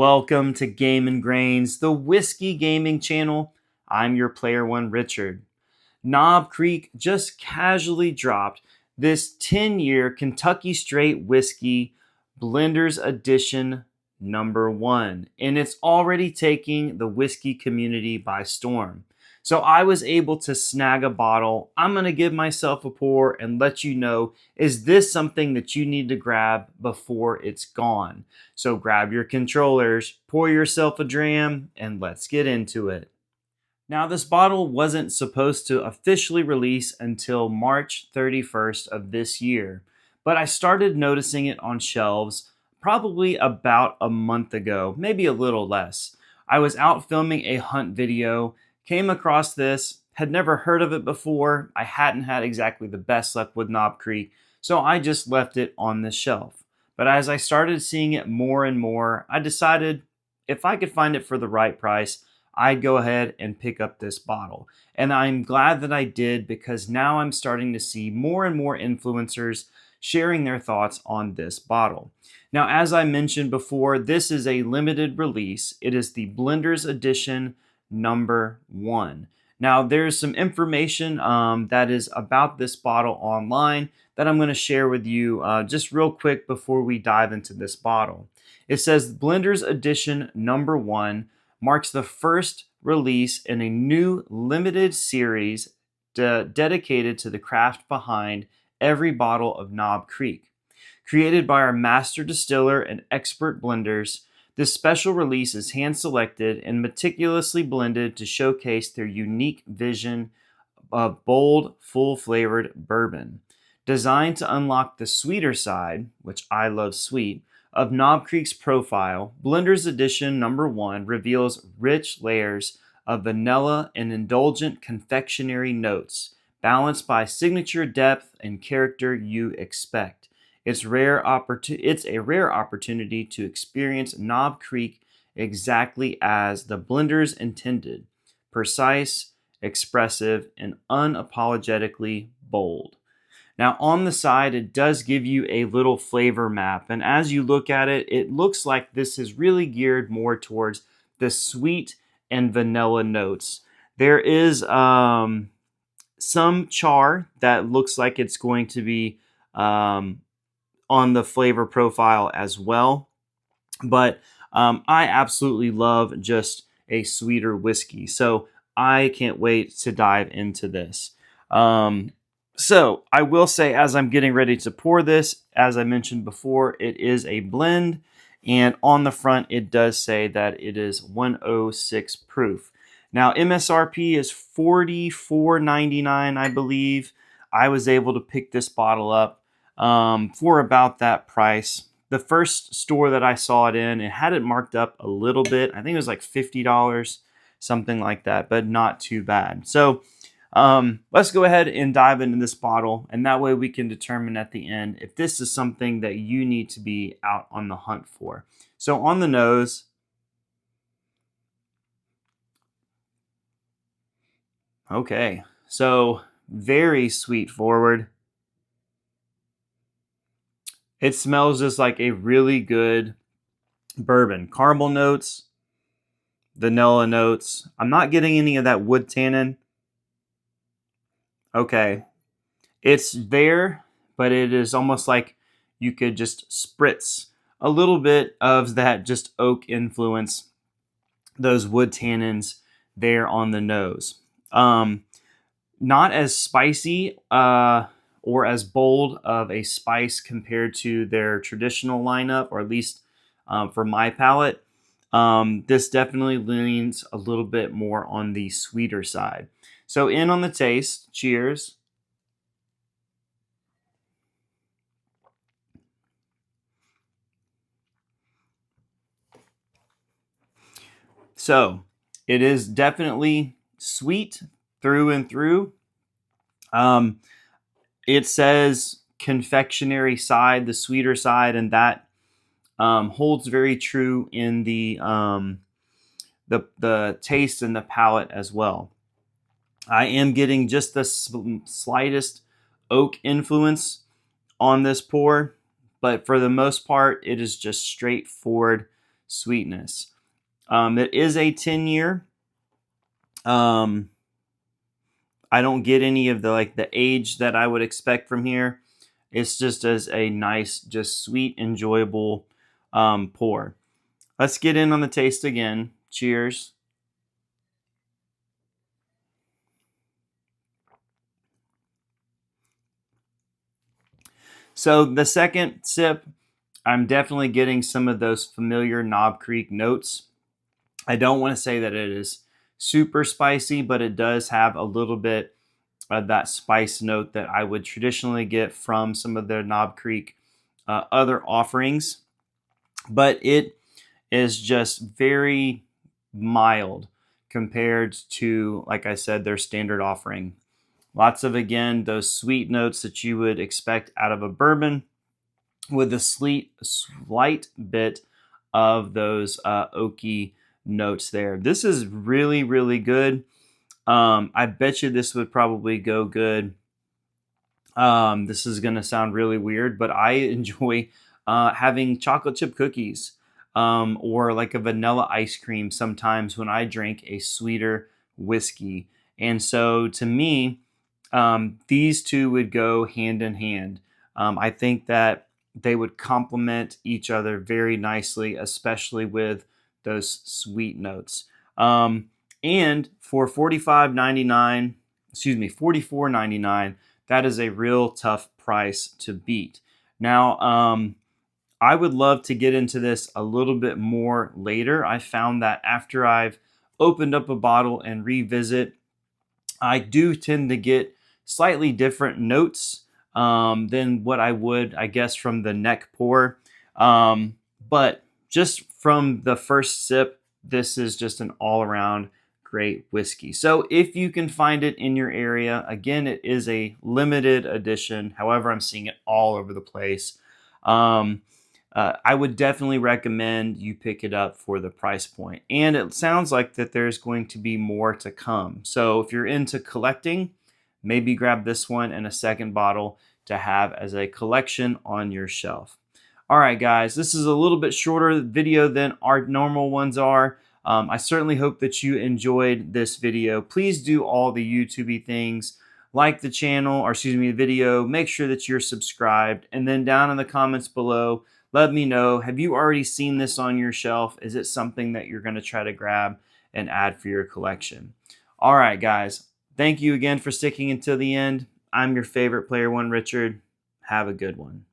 Welcome to Game and Grains, the whiskey gaming channel. I'm your player one, Richard. Knob Creek just casually dropped this 10-year Kentucky Straight Whiskey Blenders Edition #1, and it's already taking the whiskey community by storm. So I was able to snag a bottle. I'm going to give myself a pour and let you know, is this something that you need to grab before it's gone? So grab your controllers, pour yourself a dram, and let's get into it. Now, this bottle wasn't supposed to officially release until March 31st of this year, but I started noticing it on shelves probably about a month ago, maybe a little less. I was out filming a hunt video, came across this, had never heard of it before. I hadn't had exactly the best luck with Knob Creek, so I just left it on the shelf. But as I started seeing it more and more, I decided if I could find it for the right price, I'd go ahead and pick up this bottle. And I'm glad that I did, because now I'm starting to see more and more influencers sharing their thoughts on this bottle. Now, as I mentioned before, this is a limited release. It is the Blenders Edition #1. Now, there's some information that is about this bottle online that I'm going to share with you just real quick before we dive into this bottle. It says Blenders Edition #1 marks the first release in a new limited series dedicated to the craft behind every bottle of Knob Creek. Created by our master distiller and expert blenders, this special release is hand-selected and meticulously blended to showcase their unique vision of bold, full-flavored bourbon. Designed to unlock the sweeter side, which I love sweet, of Knob Creek's profile, Blenders Edition #1 reveals rich layers of vanilla and indulgent confectionery notes, balanced by signature depth and character you expect. It's a rare opportunity to experience Knob Creek exactly as the blenders intended: precise, expressive, and unapologetically bold. Now, on the side, it does give you a little flavor map, and as you look at it, it looks like this is really geared more towards the sweet and vanilla notes. There is some char that looks like it's going to be on the flavor profile as well, but I absolutely love just a sweeter whiskey, so I can't wait to dive into this. So I will say, as I'm getting ready to pour this, as I mentioned before, it is a blend, and on the front it does say that it is 106 proof. Now, MSRP is $44.99, I believe. I was able to pick this bottle up for about that price. The first store that I saw it in, it had it marked up a little bit. I think it was like $50, something like that, but not too bad. So let's go ahead and dive into this bottle, and that way we can determine at the end if this is something that you need to be out on the hunt for. So on the nose, okay, so very sweet forward. It smells just like a really good bourbon. Caramel notes, vanilla notes. I'm not getting any of that wood tannin. Okay, it's there, but it is almost like you could just spritz a little bit of that just oak influence, those wood tannins there on the nose. Not as spicy or as bold of a spice compared to their traditional lineup, or at least for my palate. This definitely leans a little bit more on the sweeter side. So in on the taste, cheers. So it is definitely sweet through and through. It says confectionery side, the sweeter side, and that holds very true in the taste and the palate as well. I am getting just the slightest oak influence on this pour, but for the most part, it is just straightforward sweetness. It is a 10-year. I don't get any of the age that I would expect from here. It's just as a nice, just sweet, enjoyable pour. Let's get in on the taste again. Cheers. So the second sip, I'm definitely getting some of those familiar Knob Creek notes. I don't want to say that it is super spicy, but it does have a little bit of that spice note that I would traditionally get from some of the Knob Creek other offerings. But it is just very mild compared to, like I said, their standard offering. Lots of, again, those sweet notes that you would expect out of a bourbon with a slight bit of those oaky notes there. This is really, really good. I bet you this would probably go good. This is going to sound really weird, but I enjoy having chocolate chip cookies or like a vanilla ice cream sometimes when I drink a sweeter whiskey. And so to me, these two would go hand in hand. I think that they would complement each other very nicely, especially with those sweet notes. And for $44.99, that is a real tough price to beat. Now, I would love to get into this a little bit more later. I found that after I've opened up a bottle and revisit, I do tend to get slightly different notes than what I would, I guess, from the neck pour. But just from the first sip, this is just an all-around great whiskey. So if you can find it in your area, again, it is a limited edition. However, I'm seeing it all over the place. I would definitely recommend you pick it up for the price point. And it sounds like that there's going to be more to come. So if you're into collecting, maybe grab this one and a second bottle to have as a collection on your shelf. All right, guys, this is a little bit shorter video than our normal ones are. I certainly hope that you enjoyed this video. Please do all the YouTube things. Like the channel, or excuse me, the video. Make sure that you're subscribed. And then down in the comments below, let me know, have you already seen this on your shelf? Is it something that you're going to try to grab and add for your collection? All right, guys. Thank you again for sticking until the end. I'm your favorite player one, Richard. Have a good one.